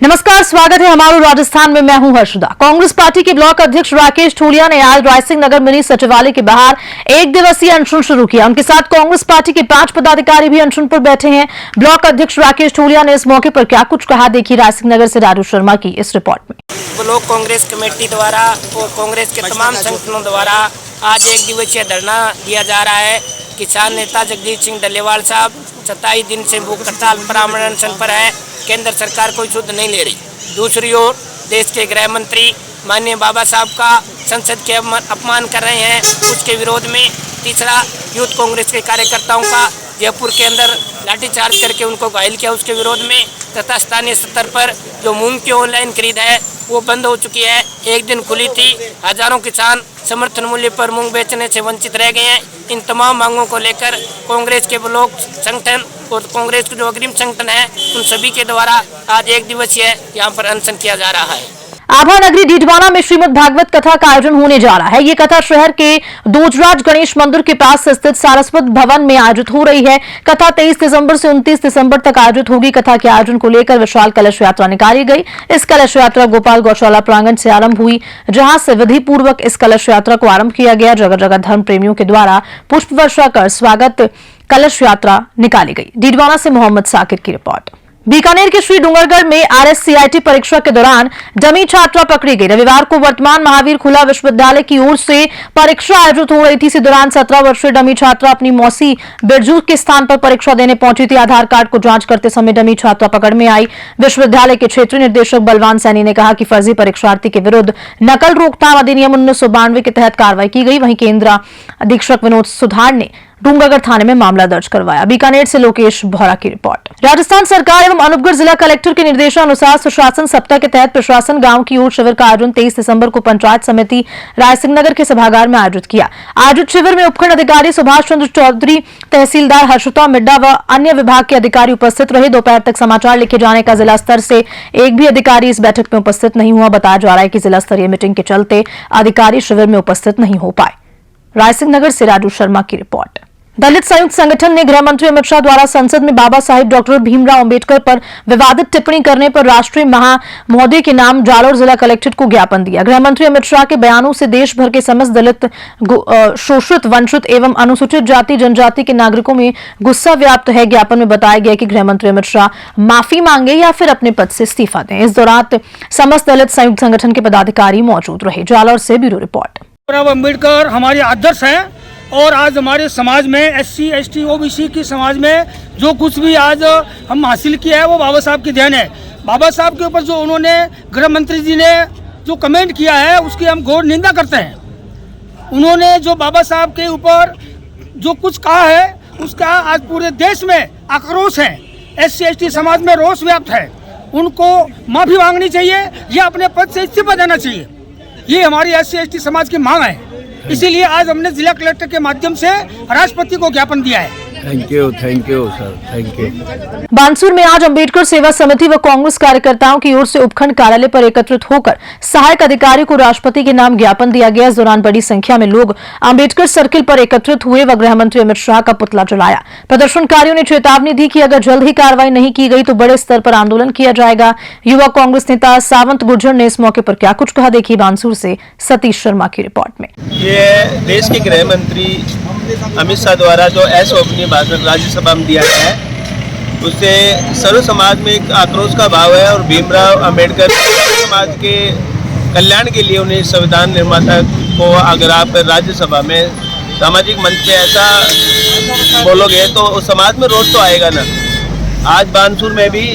नमस्कार, स्वागत है हमारे राजस्थान में। मैं हूं हर्षदा। कांग्रेस पार्टी के ब्लॉक अध्यक्ष राकेश ठूलिया ने आज रायसिंह नगर मिनी सचिवालय के बाहर एक दिवसीय अनशन शुरू किया। उनके साथ कांग्रेस पार्टी के 5 पदाधिकारी भी अनशन पर बैठे हैं। ब्लॉक अध्यक्ष राकेश ठूलिया ने इस मौके पर क्या कुछ कहा, देखिए रायसिंह नगर से राजू शर्मा की इस रिपोर्ट में। ब्लॉक कांग्रेस कमेटी द्वारा और कांग्रेस के तमाम संगठनों द्वारा आज एक दिवसीय धरना दिया जा रहा है। किसान नेता जगजीत सिंह डल्लेवाल साहब 27 दिन से भूख हड़ताल पर अनशन पर है। केंद्र सरकार कोई शुद्ध नहीं ले रही। दूसरी ओर देश के गृह मंत्री माननीय बाबा साहब का संसद के अपमान कर रहे हैं, उसके विरोध में। तीसरा, यूथ कांग्रेस के कार्यकर्ताओं का जयपुर के अंदर लाठीचार्ज करके उनको घायल किया, उसके विरोध में। तथा स्थानीय स्तर पर जो मूंग की ऑनलाइन खरीद है वो बंद हो चुकी है। एक दिन खुली थी, हजारों किसान समर्थन मूल्य पर मूंग बेचने से वंचित रह गए हैं। इन तमाम मांगों को लेकर कांग्रेस के ब्लॉक संगठन और कांग्रेस के जो अग्रिम संगठन है उन सभी के द्वारा आज एक दिवसीय यहाँ पर अनशन किया जा रहा है। आभा नगरी डीडवाना में श्रीमद् भागवत कथा का आयोजन होने जा रहा है। ये कथा शहर के दोजराज गणेश मंदिर के पास स्थित सारस्वत भवन में आयोजित हो रही है। कथा 23 दिसंबर से 29 दिसंबर तक आयोजित होगी। कथा के आयोजन को लेकर विशाल कलश यात्रा निकाली गई। इस कलश यात्रा गोपाल गौशाला प्रांगण से आरंभ हुई, जहां से विधि पूर्वक इस कलश यात्रा को आरंभ किया गया। जगह जगह धर्म प्रेमियों के द्वारा पुष्प वर्षा कर स्वागत कलश यात्रा निकाली गई। डीडवाना से मोहम्मद साकिर की रिपोर्ट। बीकानेर के श्री डूंगरगढ़ में RSCIT परीक्षा के दौरान डमी छात्रा पकड़ी गई। रविवार को वर्तमान महावीर खुला विश्वविद्यालय की ओर से परीक्षा आयोजित हो रही थी। इसी दौरान 17 वर्षीय डमी छात्रा अपनी मौसी बिरजू के स्थान पर परीक्षा देने पहुंची थी। आधार कार्ड को जांच करते समय डमी छात्रा पकड़ में आई। विश्वविद्यालय के क्षेत्रीय निदेशक बलवान सैनी ने कहा कि फर्जी परीक्षार्थी के विरुद्ध नकल रोकथाम अधिनियम 1992 के तहत कार्रवाई की गई। वहीं केंद्र अधीक्षक विनोद सुधार ने डूंगरगढ़ थाने में मामला दर्ज करवाया। बीकानेर से लोकेश भौरा की रिपोर्ट। राजस्थान सरकार एवं अनूपगढ़ जिला कलेक्टर के निर्देशानुसार सुशासन सप्ताह के तहत प्रशासन गांव की ओर शिविर का आयोजन 23 दिसंबर को पंचायत समिति रायसिंह नगर के सभागार में आयोजित किया। आयोजित शिविर में उपखंड अधिकारी सुभाष चंद्र चौधरी, तहसीलदार हर्षिता मिड्डा व अन्य विभाग के अधिकारी उपस्थित रहे। दोपहर तक समाचार लिखे जाने का जिला स्तर से एक भी अधिकारी इस बैठक में उपस्थित नहीं हुआ। बताया जा रहा है कि जिला स्तरीय मीटिंग के चलते अधिकारी शिविर में उपस्थित नहीं हो पाए। रायसिंह नगर से राजू शर्मा की रिपोर्ट। दलित संयुक्त संगठन ने गृह मंत्री अमित शाह द्वारा संसद में बाबा साहिब डॉक्टर भीमराव अंबेडकर पर विवादित टिप्पणी करने पर राष्ट्रीय महोदय के नाम जालोर जिला कलेक्ट्रेट को ज्ञापन दिया। गृह मंत्री अमित शाह के बयानों से देश भर के समस्त दलित, शोषित, वंचित एवं अनुसूचित जाति जनजाति के नागरिकों में गुस्सा व्याप्त है। ज्ञापन में बताया गया कि गृह मंत्री अमित शाह माफी मांगे या फिर अपने पद से इस्तीफा दें। इस दौरान समस्त दलित संयुक्त संगठन के पदाधिकारी मौजूद रहे। जालोर से ब्यूरो रिपोर्ट। अम्बेडकर हमारे आदर्श हैं और आज हमारे समाज में SC ST OBC की समाज में जो कुछ भी आज हम हासिल किया है वो बाबा साहब की देन है। बाबा साहब के ऊपर जो उन्होंने गृह मंत्री जी ने जो कमेंट किया है उसकी हम घोर निंदा करते हैं। उन्होंने जो बाबा साहब के ऊपर जो कुछ कहा है उसका आज पूरे देश में आक्रोश है। SC ST समाज में रोष व्याप्त है। उनको माफ़ी मांगनी चाहिए या अपने पद से इस्तीफा देना चाहिए। ये हमारी SC ST समाज की मांग है। इसीलिए आज हमने जिला कलेक्टर के माध्यम से राष्ट्रपति को ज्ञापन दिया है। Thank you sir, thank you. Bansur में आज अंबेडकर सेवा समिति व कांग्रेस कार्यकर्ताओं की ओर से उपखंड कार्यालय पर एकत्रित होकर सहायक अधिकारी को राष्ट्रपति के नाम ज्ञापन दिया गया। इस दौरान बड़ी संख्या में लोग अंबेडकर सर्किल पर एकत्रित हुए व गृह मंत्री अमित शाह का पुतला जलाया। प्रदर्शनकारियों ने चेतावनी दी कि अगर जल्द ही कार्रवाई नहीं की गई तो बड़े स्तर पर आंदोलन किया जाएगा। युवा कांग्रेस नेता सावंत गुर्जर ने इस मौके पर क्या कुछ कहा, देखिए बानसूर से सतीश शर्मा की रिपोर्ट में। ये देश के गृह मंत्री अमित शाह द्वारा जो अपनी भाषण राज्यसभा में दिया गया है उससे सर्व समाज में एक आक्रोश का भाव है और भीमराव अंबेडकर समाज के कल्याण के लिए उन्हें संविधान निर्माता को अगर आप राज्यसभा में सामाजिक मंच पे ऐसा बोलोगे तो उस समाज में रोष तो आएगा ना। आज बानसूर में भी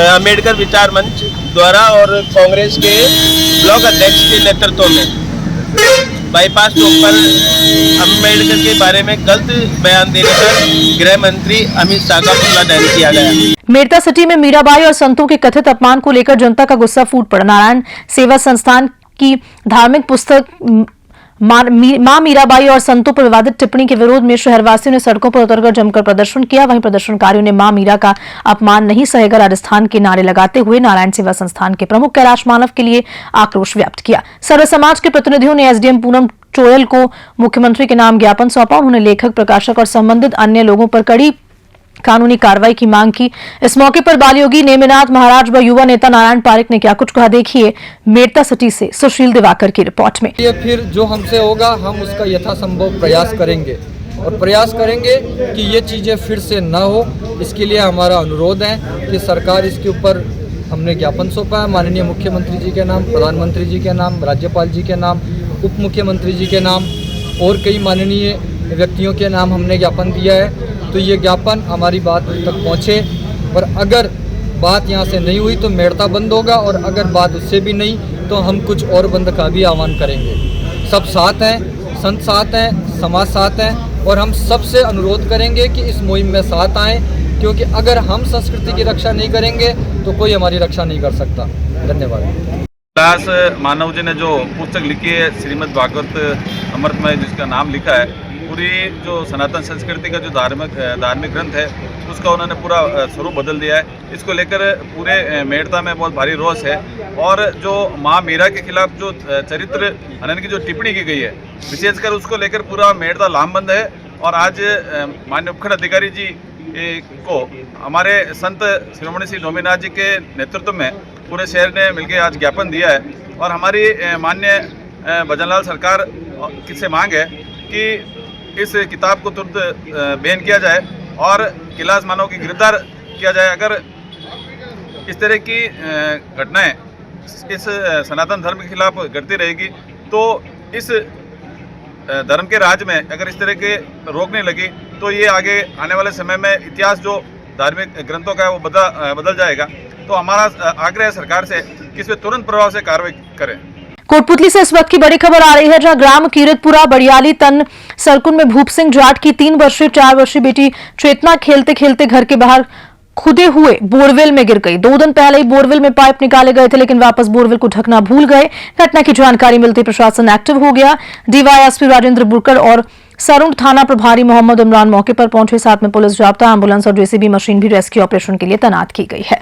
अंबेडकर विचार मंच द्वारा और कांग्रेस के ब्लॉक अध्यक्ष के नेतृत्व में बाईपास चौक पर अम्बेडकर के बारे में गलत बयान देने पर गृह मंत्री अमित शाह का पुतला दहन किया गया। मेरता सिटी में मीराबाई और संतों के कथित अपमान को लेकर जनता का गुस्सा फूट पड़ा। नारायण सेवा संस्थान की धार्मिक पुस्तक मां मीराबाई और संतों पर विवादित टिप्पणी के विरोध में शहरवासियों ने सड़कों पर उतरकर जमकर प्रदर्शन किया। वहीं प्रदर्शनकारियों ने मां मीरा का अपमान नहीं सहेगा राजस्थान के नारे लगाते हुए नारायण सेवा संस्थान के प्रमुख कैलाश मानव के लिए आक्रोश व्यक्त किया। सर्व समाज के प्रतिनिधियों ने SDM पूनम चोयल को मुख्यमंत्री के नाम ज्ञापन सौंपा। उन्होंने लेखक, प्रकाशक और संबंधित अन्य लोगों पर कड़ी कानूनी कार्रवाई की मांग की। इस मौके पर बालयोगी नेमिनाथ महाराज व युवा नेता नारायण पारिक ने क्या कुछ कहा, देखिए मेड़ता सिटी से सुशील दिवाकर की रिपोर्ट में। ये फिर जो हमसे होगा हम उसका यथासंभव प्रयास करेंगे और प्रयास करेंगे कि ये चीज़ें फिर से ना हो। इसके लिए हमारा अनुरोध है कि सरकार इसके ऊपर हमने ज्ञापन सौंपा है माननीय मुख्यमंत्री जी के नाम, प्रधानमंत्री जी के नाम, राज्यपाल जी के नाम, उप मुख्यमंत्री जी के नाम और कई माननीय व्यक्तियों के नाम हमने ज्ञापन दिया है। तो ये ज्ञापन हमारी बात तक पहुँचे और अगर बात यहाँ से नहीं हुई तो मेड़ता बंद होगा और अगर बात उससे भी नहीं तो हम कुछ और बंद का भी आह्वान करेंगे। सब साथ हैं, संत साथ हैं, समाज साथ हैं और हम सबसे अनुरोध करेंगे कि इस मुहिम में साथ आएँ, क्योंकि अगर हम संस्कृति की रक्षा नहीं करेंगे तो कोई हमारी रक्षा नहीं कर सकता। धन्यवाद। दास मानव जी ने जो पुस्तक लिखी है श्रीमद् भागवत अमृतमय, जिसका नाम लिखा है, पूरी जो सनातन संस्कृति का जो धार्मिक ग्रंथ है उसका उन्होंने पूरा स्वरूप बदल दिया है। इसको लेकर पूरे मेड़ता में बहुत भारी रोष है और जो माँ मीरा के खिलाफ जो चरित्र हनन की जो टिप्पणी की गई है, विशेषकर उसको लेकर पूरा मेड़ता लामबंद है। और आज माननीय उपखंड अधिकारी जी को हमारे संत शिरोमणि श्री डोमीनाथ जी के नेतृत्व में पूरे शहर ने मिलकर आज ज्ञापन दिया है। और हमारी माननीय भजनलाल सरकार से मांग है कि इस किताब को तुरंत बैन किया जाए और कैलाश मानव की गिरफ्तार किया जाए। अगर इस तरह की घटनाएं इस सनातन धर्म के खिलाफ घटती रहेगी तो इस धर्म के राज में अगर इस तरह के रोक नहीं लगी तो ये आगे आने वाले समय में इतिहास जो धार्मिक ग्रंथों का है वो बदल जाएगा। तो हमारा आग्रह है सरकार से कि इस पर तुरंत प्रभाव से कार्रवाई करें। कोटपुतली से इस वक्त की बड़ी खबर आ रही है, जहां ग्राम कीरतपुरा बड़ियाली तन सरकुन में भूप सिंह जाट की 3 वर्षीय 4 वर्षीय बेटी चेतना खेलते खेलते घर के बाहर खुदे हुए बोरवेल में गिर गई। 2 दिन पहले ही बोरवेल में पाइप निकाले गए थे, लेकिन वापस बोरवेल को ढकना भूल गए। घटना की जानकारी मिलते प्रशासन एक्टिव हो गया। डीवाईएसपी राजेंद्र बुरकर और सरुण थाना प्रभारी मोहम्मद इमरान मौके पर पहुंचे। साथ में पुलिस, जाब्ता, एम्बुलेंस और जेसीबी मशीन भी रेस्क्यू ऑपरेशन के लिए तैनात की गई है।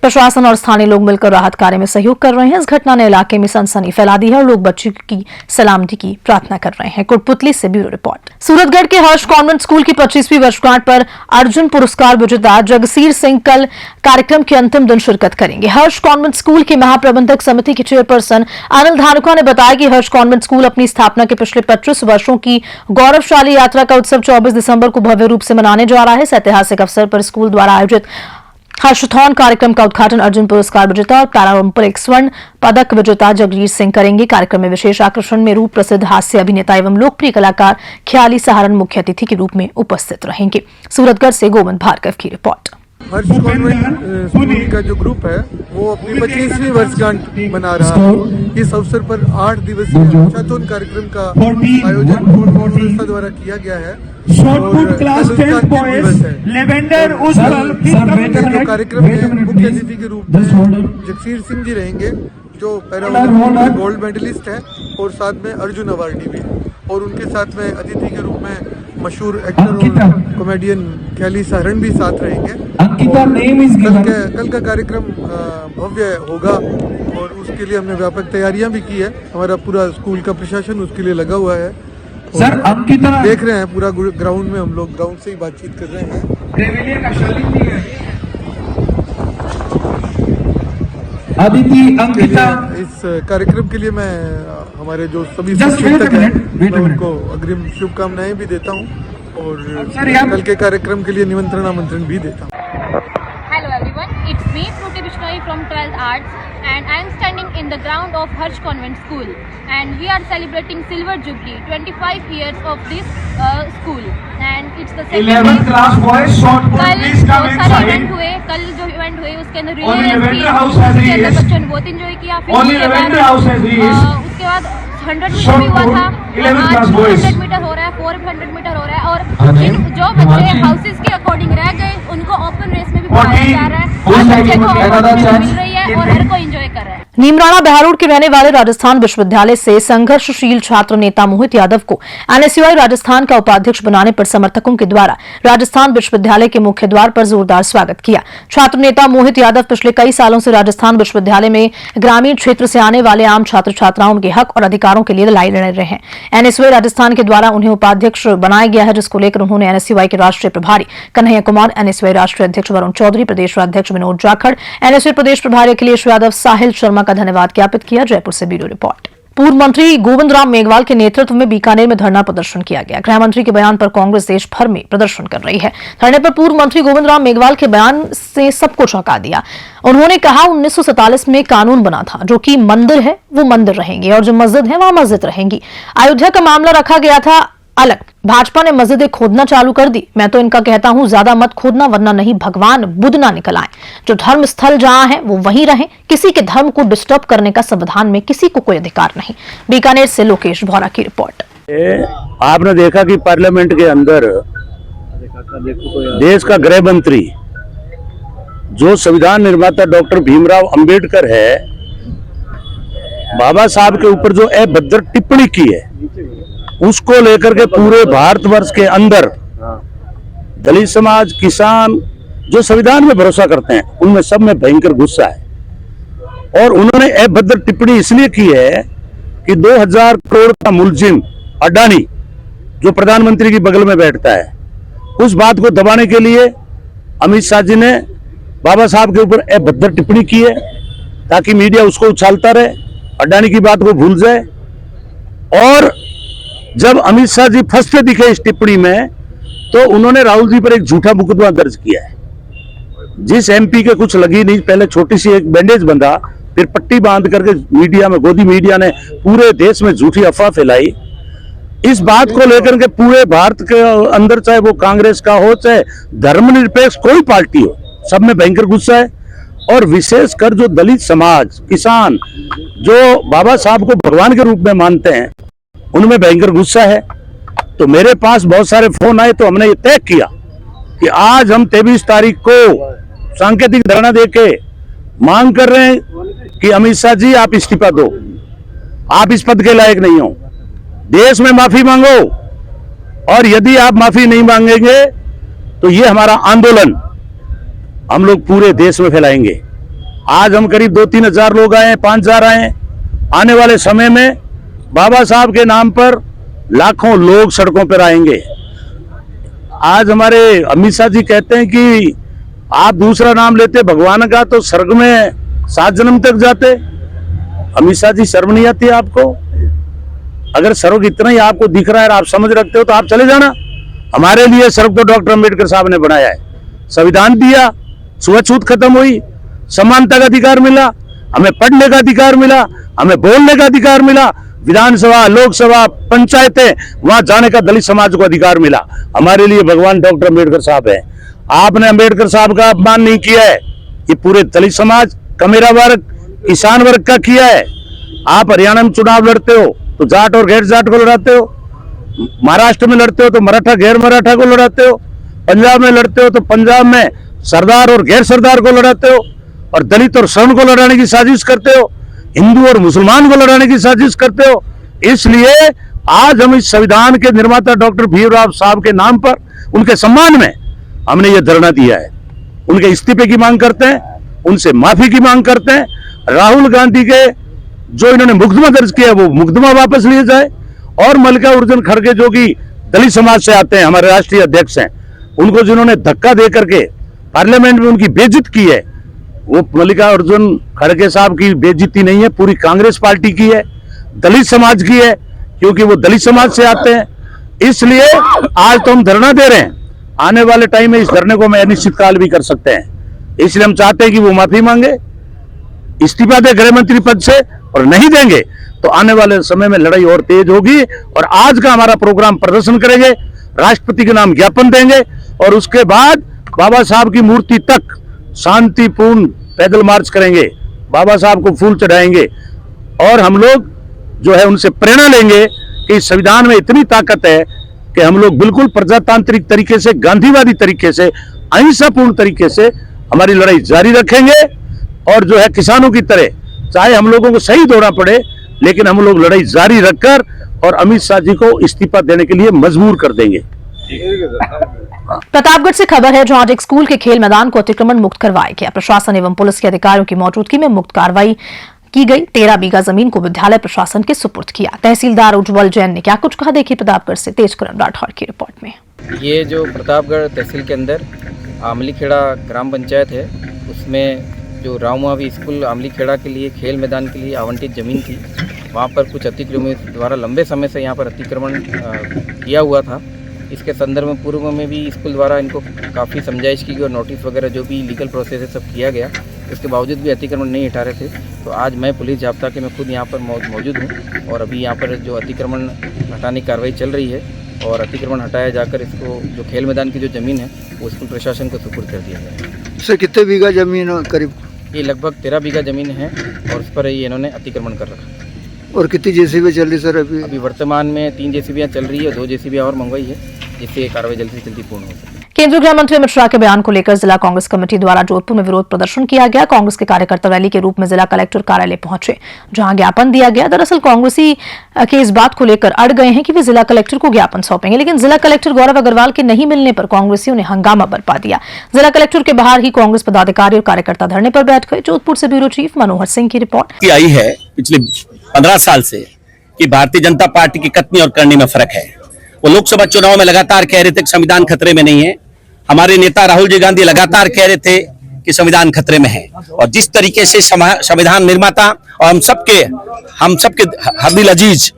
प्रशासन और स्थानीय लोग मिलकर राहत कार्य में सहयोग कर रहे हैं। इस घटना ने इलाके में सनसनी फैला दी है और लोग बच्ची की सलामती की प्रार्थना कर रहे हैं। कोटपुतली से ब्यूरो रिपोर्ट। सूरतगढ़ के हर्ष कॉन्वेंट स्कूल की 25वीं वर्षगांठ पर अर्जुन पुरस्कार विजेता जगसीर सिंह कल कार्यक्रम के अंतिम दिन शिरकत करेंगे। हर्ष कॉन्वेंट स्कूल की महाप्रबंधक समिति की चेयरपर्सन अनिल धानुका ने बताया कि हर्ष कॉन्वेंट स्कूल अपनी स्थापना के पिछले 25 वर्षों की गौरवशाली यात्रा का उत्सव 24 दिसंबर को भव्य रूप से मनाने जा रहा है। इस ऐतिहासिक अवसर पर स्कूल द्वारा आयोजित हर्षथॉन कार्यक्रम का उद्घाटन अर्जुन पुरस्कार विजेता और पैरालंपिक स्वर्ण पदक विजेता जगजीत सिंह करेंगे। कार्यक्रम में विशेष आकर्षण में रूप प्रसिद्ध हास्य अभिनेता एवं लोकप्रिय कलाकार ख्याली सहारन मुख्य अतिथि के रूप में उपस्थित रहेंगे। सूरतगढ़ से गोविंद भार्गव की रिपोर्ट। हर्ष कॉन्वेंट स्कूल का जो ग्रुप है वो अपनी 25वीं वर्षगांठ मना रहा है। इस अवसर पर 8 दिवसीय हर्षाथॉन कार्यक्रम का आयोजन बोर्ड संस्था द्वारा किया गया है। कार्यक्रम में मुख्य अतिथि के रूप में जगसीर सिंह जी रहेंगे, जो पैरालंपिक गोल्ड मेडलिस्ट है और साथ में अर्जुन अवार्डी भी, और उनके साथ में अतिथि के रूप में मशहूर एक्टर और कॉमेडियन ख्याली सहारन भी साथ रहेंगे। कल का कार्यक्रम भव्य होगा और उसके लिए हमने व्यापक तैयारियां भी की है। हमारा पूरा स्कूल का प्रशासन उसके लिए लगा हुआ है। सर, देख रहे हैं पूरा ग्राउंड में, हम लोग ग्राउंड से ही बातचीत कर रहे हैं। अदिति, अंकिता, इस कार्यक्रम के लिए मैं हमारे जो सभी शिक्षक हैं मैं उनको अग्रिम शुभकामनाएं भी देता हूं और कल के कार्यक्रम के लिए निमंत्रण आमंत्रण भी देता हूं। Hello everyone, it's me Fruti Bishnoi from 12th Arts and I am standing in the ground of Harsh Convent School and we are celebrating Silver Jubilee, 25 years of this school and it's the 11th class boys short put please come inside. कल जो event हुए उसके अंदर Only Lavender House has reached. बच्चों ने बहुत enjoy किया। Only Lavender House has reached. उसके बाद 100 मीटर भी हुआ था, 100 मीटर हो रहा है, 400 मीटर हो रहा है और जो बच्चे हाउसेस के अकॉर्डिंग रह गए उनको ओपन रेस में भी बुलाया जा रहा है। हर बच्चे को अपॉर्चुनिटी मिल रही है और हर कोई एंजॉय कर रहा है। नीमराणा बहरोड के रहने वाले राजस्थान विश्वविद्यालय से संघर्षशील छात्र नेता मोहित यादव को एनएसयूआई राजस्थान का उपाध्यक्ष बनाने पर समर्थकों के द्वारा राजस्थान विश्वविद्यालय के मुख्य द्वार पर जोरदार स्वागत किया। छात्र नेता मोहित यादव पिछले कई सालों से राजस्थान विश्वविद्यालय में ग्रामीण क्षेत्र से आने वाले आम छात्र छात्राओं के हक और अधिकारों के लिए लड़ाई लड़ रहे हैं। एनएसयूआई राजस्थान के द्वारा उन्हें उपाध्यक्ष बनाया गया है, जिसको लेकर उन्होंने एनएसयूआई के राष्ट्रीय प्रभारी कन्हैया कुमार, एनएसयूआई राष्ट्रीय अध्यक्ष वरुण चौधरी, प्रदेश अध्यक्ष विनोद जाखड़, एनएसयूआई प्रदेश प्रभारी अखिलेश यादव, साहिल शर्मा का धन्यवाद ज्ञापित किया। जयपुर से ब्यूरो रिपोर्ट। पूर्व मंत्री गोविंद राम मेघवाल के नेतृत्व में बीकानेर में धरना प्रदर्शन किया गया। गृह मंत्री के बयान पर कांग्रेस देश भर में प्रदर्शन कर रही है। धरने पर पूर्व मंत्री गोविंद राम मेघवाल के बयान से सबको चौंका दिया। उन्होंने कहा 1947 में कानून बना था, जो कि मंदिर है वो मंदिर रहेंगे और जो मस्जिद है वहां मस्जिद रहेंगी। अयोध्या का मामला रखा गया था अलग, भाजपा ने मस्जिदें खोदना चालू कर दी। मैं तो इनका कहता हूं ज्यादा मत खोदना, वरना नहीं भगवान बुद्ध ना निकल आए। जो धर्म स्थल जहां है वो वहीं रहे, किसी के धर्म को डिस्टर्ब करने का संविधान में किसी को कोई अधिकार नहीं। बीकानेर से लोकेश भौरा की रिपोर्ट। आपने देखा कि पार्लियामेंट के अंदर देश का गृह मंत्री जो संविधान निर्माता डॉक्टर भीमराव अंबेडकर है, बाबा साहब के ऊपर जो अभद्र टिप्पणी की है, उसको लेकर के पूरे भारतवर्ष के अंदर दलित समाज, किसान जो संविधान में भरोसा करते हैं, उनमें सब में भयंकर गुस्सा है। और उन्होंने अभद्र टिप्पणी इसलिए की है कि 2000 करोड़ का मुलजिम अडानी जो प्रधानमंत्री की बगल में बैठता है, उस बात को दबाने के लिए अमित शाह जी ने बाबा साहब के ऊपर अभद्र टिप्पणी की है, ताकि मीडिया उसको उछालता रहे, अडानी की बात को भूल जाए। और जब अमित शाह जी फंसते दिखे इस टिप्पणी में, तो उन्होंने राहुल जी पर एक झूठा मुकदमा दर्ज किया है। जिस एमपी के कुछ लगी नहीं, पहले छोटी सी एक बैंडेज बंधा, फिर पट्टी बांध करके मीडिया में, गोदी मीडिया ने पूरे देश में झूठी अफवाह फैलाई। इस बात को लेकर के पूरे भारत के अंदर, चाहे वो कांग्रेस का हो, चाहे धर्मनिरपेक्ष कोई पार्टी हो, सब में भयंकर गुस्सा है। और विशेषकर जो दलित समाज, किसान जो बाबा साहब को भगवान के रूप में मानते हैं, उनमें भयंकर गुस्सा है। तो मेरे पास बहुत सारे फोन आए, तो हमने ये तय किया कि आज हम 23 तारीख को सांकेतिक धरना देके मांग कर रहे हैं कि अमित शाह जी आप इस्तीफा दो, आप इस पद के लायक नहीं हो, देश में माफी मांगो। और यदि आप माफी नहीं मांगेंगे तो ये हमारा आंदोलन हम लोग पूरे देश में फैलाएंगे। आज हम करीब 2-3 हजार लोग आए हैं, 5 हजार आए हैं। आने वाले समय में बाबा साहब के नाम पर लाखों लोग सड़कों पर आएंगे। आज हमारे अमित शाह जी कहते हैं कि आप दूसरा नाम लेते भगवान का तो स्वर्ग में 7 जन्म तक जाते। अमित शाह जी, शर्म नहीं आती आपको? अगर स्वर्ग इतना ही आपको दिख रहा है और आप समझ रखते हो तो आप चले जाना। हमारे लिए स्वर्ग तो डॉक्टर अंबेडकर साहब ने बनाया है, संविधान दिया, छुआछूत खत्म हुई, समानता का अधिकार मिला, हमें पढ़ने का अधिकार मिला, हमें बोलने का अधिकार मिला, विधानसभा, लोकसभा, पंचायतें, वहां जाने का दलित समाज को अधिकार मिला। हमारे लिए भगवान डॉक्टर अंबेडकर साहब है। आपने अंबेडकर साहब का अपमान नहीं किया है, ये पूरे दलित समाज, कमेरा वर्ग, किसान वर्ग का किया है। आप हरियाणा में चुनाव लड़ते हो तो जाट और गैर जाट को लड़ाते हो, महाराष्ट्र में लड़ते हो तो मराठा गैर मराठा को लड़ाते हो, पंजाब में लड़ते हो तो पंजाब में सरदार और गैर सरदार को लड़ाते हो, और दलित और सवर्ण को लड़ाने की साजिश करते हो, हिंदू और मुसलमान को लड़ाने की साजिश करते हो। इसलिए आज हम इस संविधान के निर्माता डॉक्टर भीमराव साहब के नाम पर, उनके सम्मान में हमने ये धरना दिया है। उनके इस्तीफे की मांग करते हैं, उनसे माफी की मांग करते हैं। राहुल गांधी के जो इन्होंने मुकदमा दर्ज किया वो मुकदमा वापस लिए जाए, और मल्लिकार्जुन खड़गे जो कि दलित समाज से आते हैं, हमारे राष्ट्रीय अध्यक्ष हैं, उनको जिन्होंने धक्का दे करके पार्लियामेंट में उनकी बेइज्जत की है, वो मल्लिकार्जुन खड़गे साहब की बेइज्जती नहीं है, पूरी कांग्रेस पार्टी की है, दलित समाज की है, क्योंकि वो दलित समाज से आते हैं। इसलिए आज तो हम धरना दे रहे हैं, आने वाले टाइम में इस धरने को मैं अनिश्चितकाल भी कर सकते हैं। इसलिए हम चाहते हैं कि वो माफी मांगे, इस्तीफा दे गृह मंत्री पद से, और नहीं देंगे तो आने वाले समय में लड़ाई और तेज होगी। और आज का हमारा प्रोग्राम प्रदर्शन करेंगे, राष्ट्रपति के नाम ज्ञापन देंगे, और उसके बाद बाबा साहब की मूर्ति तक शांतिपूर्ण पैदल मार्च करेंगे, बाबा साहब को फूल चढ़ाएंगे, और हम लोग जो है उनसे प्रेरणा लेंगे कि संविधान में इतनी ताकत है कि हम लोग बिल्कुल प्रजातांत्रिक तरीके से, गांधीवादी तरीके से, अहिंसापूर्ण तरीके से हमारी लड़ाई जारी रखेंगे, और जो है किसानों की तरह चाहे हम लोगों को सही दौड़ना पड़े, लेकिन हम लोग लड़ाई जारी रखकर और अमित शाह जी को इस्तीफा देने के लिए मजबूर कर देंगे। प्रतापगढ़ से खबर है जहां आज एक स्कूल के खेल मैदान को अतिक्रमण मुक्त करवाया गया। प्रशासन एवं पुलिस के अधिकारियों की मौजूदगी में मुक्त कार्रवाई की गई। 13 बीघा जमीन को विद्यालय प्रशासन के सुपुर्द किया। तहसीलदार उज्जवल जैन ने क्या कुछ कहा, देखिए प्रतापगढ़ से तेजकरण राठौर की रिपोर्ट में। ये जो प्रतापगढ़ तहसील के अंदर आमलीखेड़ा ग्राम पंचायत है, उसमें जो रामवावी स्कूल आमलीखेड़ा के लिए खेल मैदान के लिए आवंटित ज़मीन थी, वहाँ पर कुछ अतिक्रमित द्वारा लंबे समय से यहाँ पर अतिक्रमण किया हुआ था। इसके संदर्भ में पूर्व में भी स्कूल द्वारा इनको काफ़ी समझाइश की गई और नोटिस वगैरह जो भी लीगल प्रोसेस है सब किया गया। इसके बावजूद भी अतिक्रमण नहीं हटा रहे थे। तो आज मैं पुलिस जाब्ता के मैं खुद यहाँ पर मौजूद हूँ और अभी यहाँ पर जो अतिक्रमण हटाने की कार्रवाई चल रही है और अतिक्रमण हटाया जाकर इसको जो खेल मैदान की जो ज़मीन है वो स्कूल प्रशासन को सुपुर्द कर दिया गया है। सर कितने बीघा ज़मीन करीब? ये लगभग 13 बीघा ज़मीन है और उस पर ये इन्होंने अतिक्रमण कर रखा। और कितनी जेसीबी चल रही सर अभी वर्तमान में 3 जेसीबियाँ चल रही है, 2 जेसीबियाँ और मंगवाई है, जिससे कार्रवाई जल्दी से जल्दी पूर्ण हो सके। केंद्रीय गृह मंत्री अमित शाह के बयान को लेकर जिला कांग्रेस कमेटी द्वारा जोधपुर में विरोध प्रदर्शन किया गया। कांग्रेस के कार्यकर्ता रैली के रूप में जिला कलेक्टर कार्यालय पहुंचे, जहां ज्ञापन दिया गया। दरअसल कांग्रेसी के इस बात को लेकर अड़ गए हैं कि वे जिला कलेक्टर को ज्ञापन सौंपेंगे, लेकिन जिला कलेक्टर गौरव अग्रवाल के नहीं मिलने पर कांग्रेसियों ने हंगामा बरपा दिया। जिला कलेक्टर के बाहर ही कांग्रेस पदाधिकारी और कार्यकर्ता धरने पर बैठ गए। जोधपुर से ब्यूरो चीफ मनोहर सिंह की रिपोर्ट। आई है पिछले 15 साल से कि भारतीय जनता पार्टी की कथनी और करनी में फर्क है। वो लोकसभा चुनाव में लगातार कह रहे थे कि संविधान खतरे में नहीं है। हमारे नेता राहुल जी गांधी लगातार कह रहे थे कि संविधान खतरे में है। और जिस तरीके से संविधान निर्माता और हम सबके हरदिल अजीज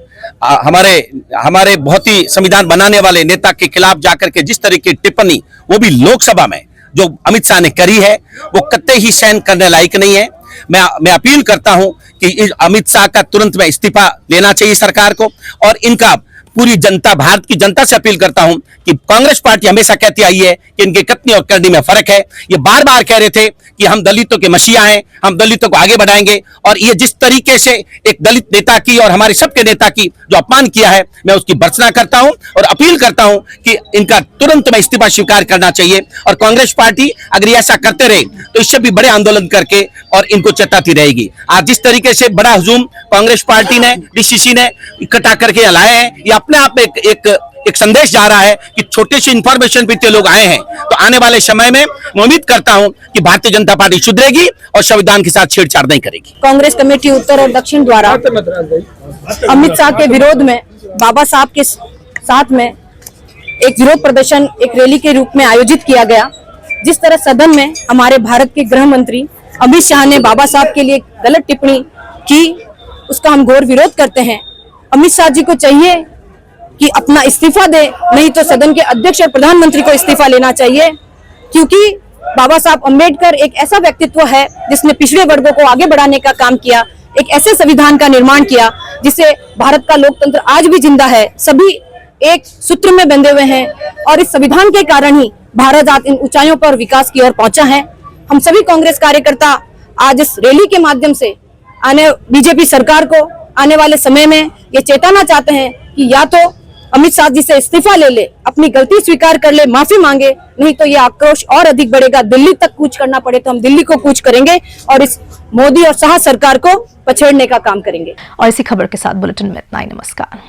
हमारे बहुत ही संविधान बनाने वाले नेता के खिलाफ जाकर के जिस तरह की टिप्पणी वो भी लोकसभा में जो अमित शाह ने करी है, वो कतई ही सहन करने लायक नहीं है। मैं अपील करता हूं कि अमित शाह का तुरंत में इस्तीफा लेना चाहिए सरकार को, और इनका पूरी जनता, भारत की जनता से अपील करता हूं कि कांग्रेस पार्टी हमेशा कहती आई है कि इनके कथनी और करनी में फर्क है। ये बार बार कह रहे थे कि हम दलितों के मसीहा हैं, हम दलितों को आगे बढ़ाएंगे, और ये जिस तरीके से एक दलित नेता की और हमारे सबके नेता की जो अपमान किया है, मैं उसकी भर्त्सना करता हूं और अपील करता हूं कि इनका तुरंत में इस्तीफा स्वीकार करना चाहिए। और कांग्रेस पार्टी अगर ऐसा करते रहे तो इससे भी बड़े आंदोलन करके और इनको चेताती रहेगी। आज जिस तरीके से बड़ा हुजूम कांग्रेस पार्टी ने, डीसीसी ने इकट्ठा करके लाए हैं, ये अपने आप में एक संदेश जा रहा है कि छोटे से इंफॉर्मेशन पे इतने लोग आए हैं। तो आने वाले समय में मैं उम्मीद करता हूं कि भारतीय जनता पार्टी सुधरेगी और संविधान के साथ छेड़छाड़ नहीं करेगी। कांग्रेस कमेटी उत्तर और दक्षिण द्वारा अमित शाह के विरोध में बाबा साहब के साथ में एक विरोध प्रदर्शन, एक रैली के रूप में आयोजित किया गया। जिस तरह सदन में हमारे भारत के गृह मंत्री अमित शाह ने बाबा साहब के लिए गलत टिप्पणी की, उसका हम घोर विरोध करते हैं। अमित शाह जी को चाहिए कि अपना इस्तीफा दे, नहीं तो सदन के अध्यक्ष और प्रधानमंत्री को इस्तीफा लेना चाहिए, क्योंकि बाबा साहब अम्बेडकर एक ऐसा व्यक्तित्व है जिसने पिछड़े वर्गों को आगे बढ़ाने का काम किया, एक ऐसे संविधान का निर्माण किया जिससे भारत का लोकतंत्र आज भी जिंदा है। सभी एक सूत्र में बंधे हुए हैं और इस संविधान के कारण ही भारत आज इन ऊंचाइयों पर विकास की ओर पहुंचा है। हम सभी कांग्रेस कार्यकर्ता आज इस रैली के माध्यम से बीजेपी सरकार को आने वाले समय में ये चेताना चाहते हैं कि या तो अमित शाह जी से इस्तीफा ले, अपनी गलती स्वीकार कर ले, माफी मांगे, नहीं तो ये आक्रोश और अधिक बढ़ेगा। दिल्ली तक कूच करना पड़े तो हम दिल्ली को कूच करेंगे और इस मोदी और शाह सरकार को पछेड़ने का काम करेंगे। और इसी खबर के साथ बुलेटिन में इतना ही। नमस्कार।